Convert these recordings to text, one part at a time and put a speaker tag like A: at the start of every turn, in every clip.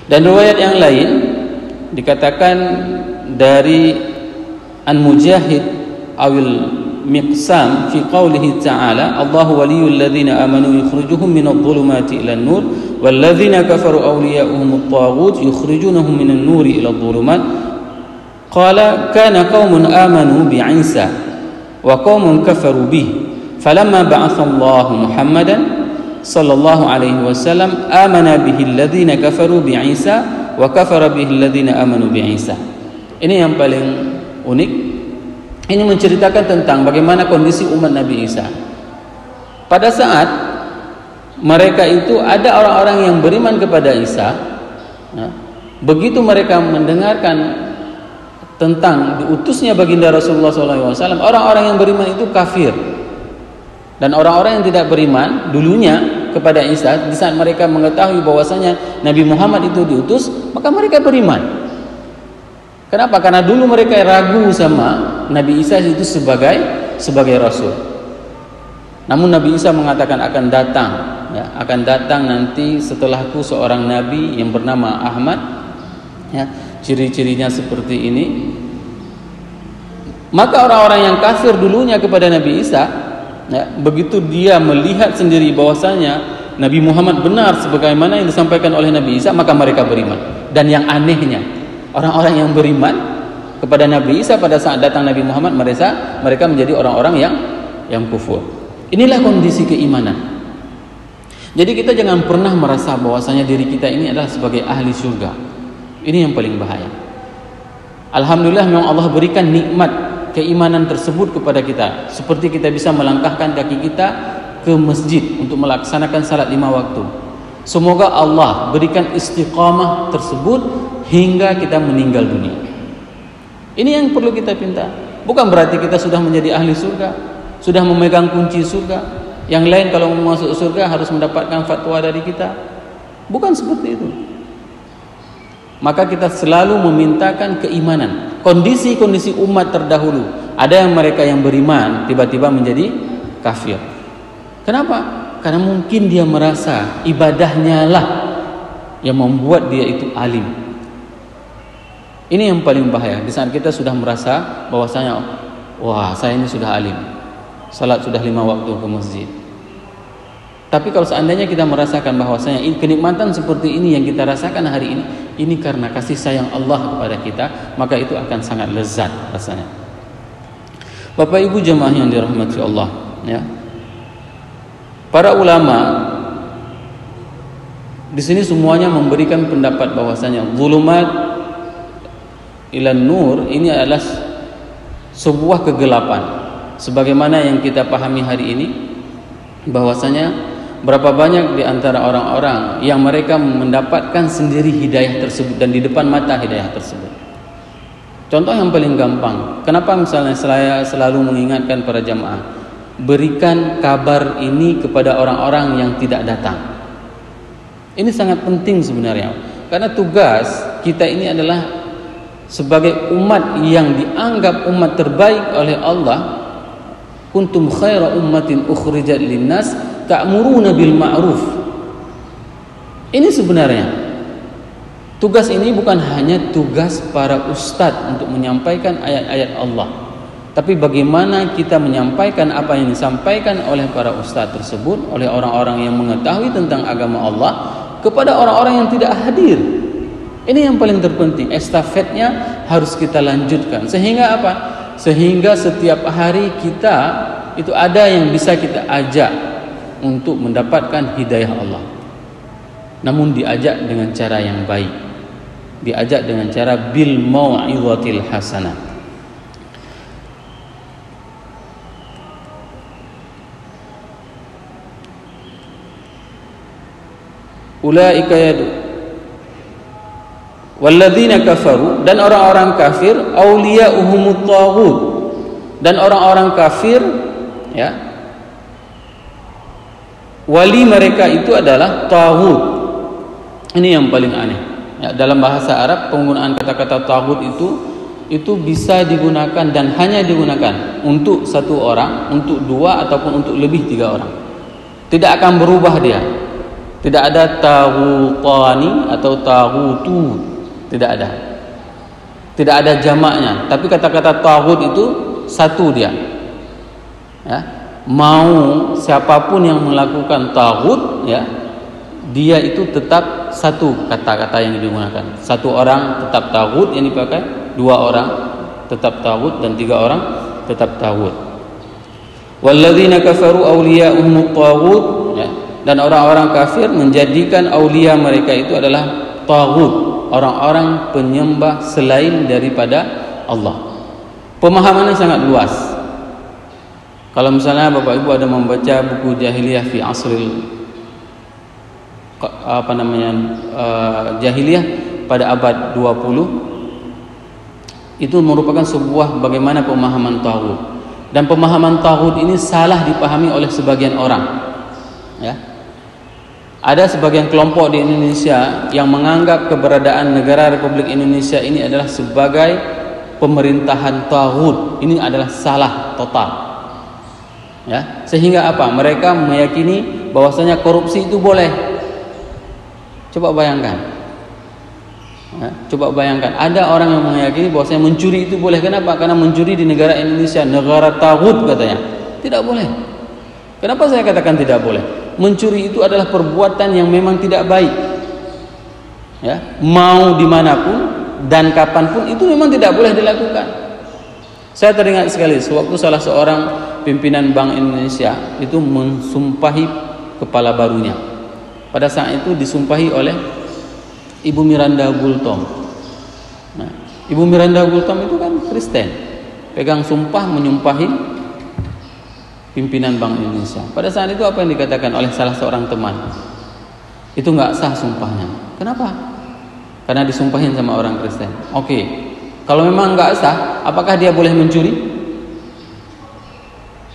A: Dan riwayat yang lain dikatakan dari An-Mujahid awil Miqsam fi qawlihi ta'ala Allahu waliyul ladzina amanu yukhrijuhum minadh dhulumati ilan nur wal ladzina kafaru awliya'uhumut taghut yukhrijunahum minan nuri iladh dhulumat qala kana qaumun amanu bi Isa wa qaumun kafaru bihi falamma ba'atha Allahu Muhammadan sallallahu alaihi wasallam amana bihi alladhina kafaru bi Isa wa kafara bihi alladhina amanu bi Isa. Ini yang paling unik. Ini menceritakan tentang bagaimana kondisi umat Nabi Isa. Pada saat mereka itu ada orang-orang yang beriman kepada Isa, begitu mereka mendengarkan tentang diutusnya baginda Rasulullah SAW, orang-orang yang beriman itu kafir. Dan orang-orang yang tidak beriman dulunya kepada Isa, di saat mereka mengetahui bahwasanya Nabi Muhammad itu diutus, maka mereka beriman. Kenapa? Karena dulu mereka ragu sama Nabi Isa itu sebagai Rasul. Namun Nabi Isa mengatakan akan datang, akan datang nanti setelahku seorang Nabi yang bernama Ahmad. Ciri-cirinya seperti ini. Maka orang-orang yang kafir dulunya kepada Nabi Isa, begitu dia melihat sendiri bahwasanya Nabi Muhammad benar sebagaimana yang disampaikan oleh Nabi Isa, maka mereka beriman. Dan yang anehnya, orang-orang yang beriman kepada Nabi Isa pada saat datang Nabi Muhammad, mereka menjadi orang-orang yang kufur. Inilah kondisi keimanan. Jadi kita jangan pernah merasa bahwasanya diri kita ini adalah sebagai ahli surga. Ini yang paling bahaya. Alhamdulillah memang Allah berikan nikmat keimanan tersebut kepada kita. Seperti kita bisa melangkahkan kaki kita ke masjid untuk melaksanakan salat 5 waktu. Semoga Allah berikan istiqamah tersebut hingga kita meninggal dunia. Ini yang perlu kita pinta. Bukan berarti kita sudah menjadi ahli surga, sudah memegang kunci surga. Yang lain kalau mau masuk surga harus mendapatkan fatwa dari kita. Bukan seperti itu. Maka kita selalu memintakan keimanan. Kondisi-kondisi umat terdahulu, ada yang mereka yang beriman tiba-tiba menjadi kafir. Kenapa? Karena mungkin dia merasa ibadahnya lah yang membuat dia itu alim. Ini yang paling bahaya. Di saat kita sudah merasa bahwasanya, wah saya ini sudah alim, salat sudah 5 waktu ke masjid. Tapi kalau seandainya kita merasakan bahwasanya kenikmatan seperti ini yang kita rasakan hari ini karena kasih sayang Allah kepada kita, maka itu akan sangat lezat rasanya. Bapak Ibu jemaah yang dirahmati Allah, ya. Para ulama di sini semuanya memberikan pendapat bahwasanya zulumat ilan nur ini adalah sebuah kegelapan. Sebagaimana yang kita pahami hari ini, bahwasanya berapa banyak di antara orang-orang yang mereka mendapatkan sendiri hidayah tersebut dan di depan mata hidayah tersebut. Contoh yang paling gampang, kenapa misalnya saya selalu mengingatkan para jamaah, berikan kabar ini kepada orang-orang yang tidak datang. Ini sangat penting sebenarnya, karena tugas kita ini adalah sebagai umat yang dianggap umat terbaik oleh Allah. Kuntum khaira ummatin ukhrijat linnas ta'muruna bil ma'ruf. Ini sebenarnya tugas ini bukan hanya tugas para ustadz untuk menyampaikan ayat-ayat Allah, tapi bagaimana kita menyampaikan apa yang disampaikan oleh para ustadz tersebut, oleh orang-orang yang mengetahui tentang agama Allah kepada orang-orang yang tidak hadir. Ini yang paling terpenting. Estafetnya harus kita lanjutkan. Sehingga apa? Sehingga setiap hari kita itu ada yang bisa kita ajak untuk mendapatkan hidayah Allah. Namun diajak dengan cara yang baik. Diajak dengan cara bil mau'izatil hasanah. Ulaika yadu walladzina kafaru, dan orang-orang kafir, auliya'uhumut taghut, dan orang-orang kafir, ya, wali mereka itu adalah taghut. Ini yang paling aneh, ya, dalam bahasa Arab penggunaan kata-kata taghut itu bisa digunakan dan hanya digunakan untuk satu orang, untuk 2 ataupun untuk lebih 3 orang. Tidak akan berubah dia. Tidak ada taghutani atau taghutu, tidak ada. Tidak ada jamaknya, tapi kata-kata taghut itu satu dia. Ya. Mau siapapun yang melakukan taghut, ya, dia itu tetap satu kata-kata yang digunakan. Satu orang tetap taghut yang dipakai, dua orang tetap taghut, dan tiga orang tetap taghut. Walladzina kafaru awliya'uhum taghut, ya. Dan orang-orang kafir menjadikan aulia mereka itu adalah taghut, orang-orang penyembah selain daripada Allah. Pemahamannya sangat luas. Kalau misalnya Bapak Ibu ada membaca buku jahiliyah fi asril jahiliyah pada abad 20, itu merupakan sebuah bagaimana pemahaman taghut. Dan pemahaman taghut ini salah dipahami oleh sebagian orang. Ya. Ada sebagian kelompok di Indonesia yang menganggap keberadaan negara Republik Indonesia ini adalah sebagai pemerintahan taghut. Ini adalah salah total. Ya, sehingga apa? Mereka meyakini bahwasanya korupsi itu boleh. Coba bayangkan. Ya, coba bayangkan, ada orang yang meyakini bahwasanya mencuri itu boleh. Kenapa? Karena mencuri di negara Indonesia, negara taghut katanya. Tidak boleh. Kenapa saya katakan tidak boleh? Mencuri itu adalah perbuatan yang memang tidak baik. Ya, mau dimanapun dan kapanpun itu memang tidak boleh dilakukan. Saya teringat sekali sewaktu salah seorang pimpinan Bank Indonesia itu mensumpahi kepala barunya. Pada saat itu disumpahi oleh Ibu Miranda Gultom. Nah, Ibu Miranda Gultom itu kan Kristen, pegang sumpah menyumpahi pimpinan Bank Indonesia. Pada saat itu apa yang dikatakan oleh salah seorang teman? Itu nggak sah sumpahnya. Kenapa? Karena disumpahin sama orang Kristen. Oke, kalau memang nggak sah, apakah dia boleh mencuri?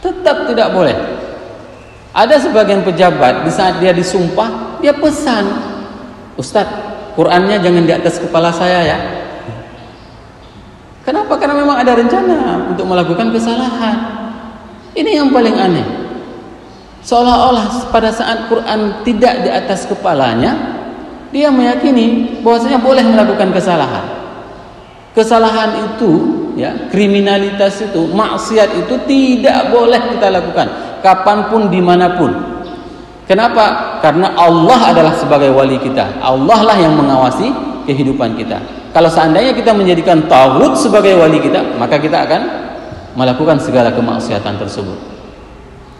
A: Tetap tidak boleh. Ada sebagian pejabat di saat dia disumpah, dia pesan, Ustadz, Qurannya jangan di atas kepala saya ya. Kenapa? Karena memang ada rencana untuk melakukan kesalahan. Ini yang paling aneh. Seolah-olah pada saat Quran tidak di atas kepalanya, dia meyakini bahwasanya boleh melakukan kesalahan. Kesalahan itu, ya, kriminalitas itu, maksiat itu tidak boleh kita lakukan kapanpun, dimanapun. Kenapa? Karena Allah adalah sebagai wali kita. Allah lah yang mengawasi kehidupan kita. Kalau seandainya kita menjadikan taghut sebagai wali kita, maka kita akan melakukan segala kemaksiatan tersebut.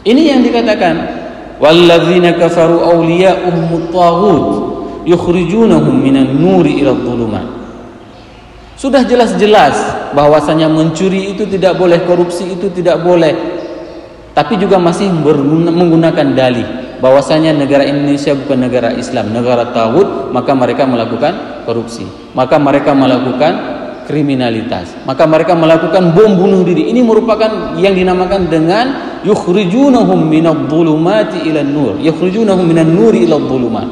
A: Ini yang dikatakan walladzina kafaru awliya'uhum taghut yukhrijunahum minan nuri ila dhulumat. Sudah jelas-jelas bahwasanya mencuri itu tidak boleh, korupsi itu tidak boleh. Tapi juga masih menggunakan dalih bahwasanya negara Indonesia bukan negara Islam, negara taghut, maka mereka melakukan korupsi, maka mereka melakukan kriminalitas, maka mereka melakukan bom bunuh diri. Ini merupakan yang dinamakan dengan yukhrijunahum minadh-dhulumati ilan nur, yukhrijunahum minan nuri ila dhulumat.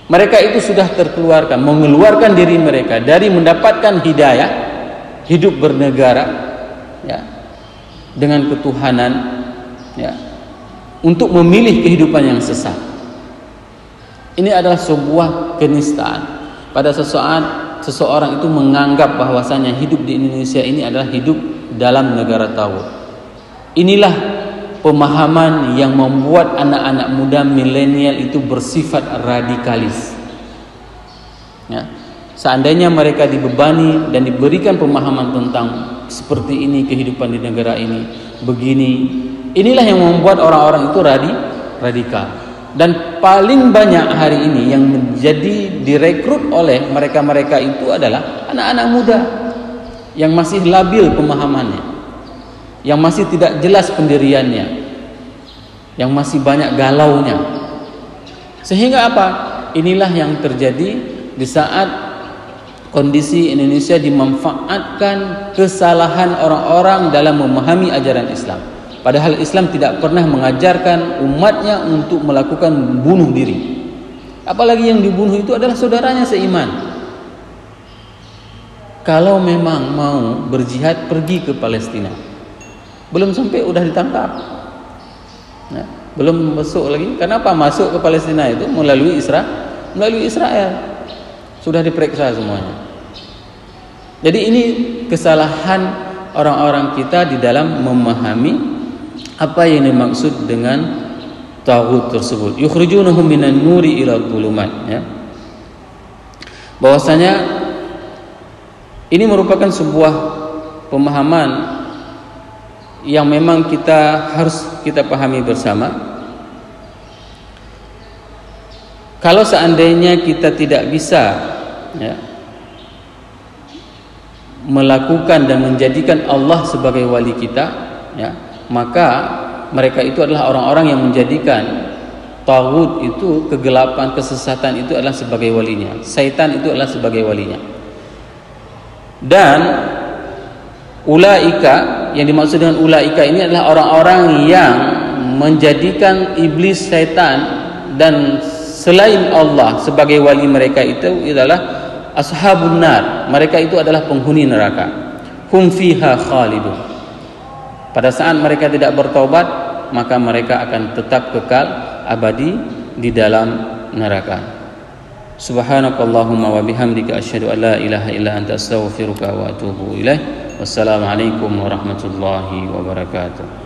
A: Mereka itu sudah terkeluarkan, mengeluarkan diri mereka dari mendapatkan hidayah, hidup bernegara, ya, dengan ketuhanan, ya, untuk memilih kehidupan yang sesat. Ini adalah sebuah kenistaan. Pada seseorang itu menganggap bahwasanya hidup di Indonesia ini adalah hidup dalam negara taghut. Inilah pemahaman yang membuat anak-anak muda milenial itu bersifat radikalis. Ya. Seandainya mereka dibebani dan diberikan pemahaman tentang seperti ini kehidupan di negara ini, begini, inilah yang membuat orang-orang itu radikal. Dan paling banyak hari ini yang menjadi direkrut oleh mereka-mereka itu adalah anak-anak muda yang masih labil pemahamannya, yang masih tidak jelas pendiriannya, yang masih banyak galaunya. Sehingga apa? Inilah yang terjadi di saat kondisi Indonesia dimanfaatkan kesalahan orang-orang dalam memahami ajaran Islam. Padahal Islam tidak pernah mengajarkan umatnya untuk melakukan bunuh diri. Apalagi yang dibunuh itu adalah saudaranya seiman. Kalau memang mau berjihad, pergi ke Palestina. Belum sampai udah ditangkap. Nah, belum masuk lagi. Kenapa masuk ke Palestina itu melalui Israel. Sudah diperiksa semuanya. Jadi ini kesalahan orang-orang kita di dalam memahami apa yang dimaksud dengan taghut tersebut. Yukhrijunahum minan nuri ila dhulumat, ya. Bahwasanya ini merupakan sebuah pemahaman yang memang harus kita pahami bersama. Kalau seandainya kita tidak bisa, ya, melakukan dan menjadikan Allah sebagai wali kita, ya, maka mereka itu adalah orang-orang yang menjadikan taghut itu, kegelapan, kesesatan itu adalah sebagai walinya, syaitan itu adalah sebagai walinya. Dan ulaika, yang dimaksud dengan ulaika ini adalah orang-orang yang menjadikan iblis, syaitan dan selain Allah sebagai wali mereka. Itu adalah ashabun nar. Mereka itu adalah penghuni neraka. Hum fiha khalidun. Pada saat mereka tidak bertaubat, maka mereka akan tetap kekal abadi di dalam neraka. Subhanakallahumma wa bihamdika asyhadu an la ilaha illa anta astaghfiruka wa atubu ilaik. Wassalamualaikum warahmatullahi wabarakatuh.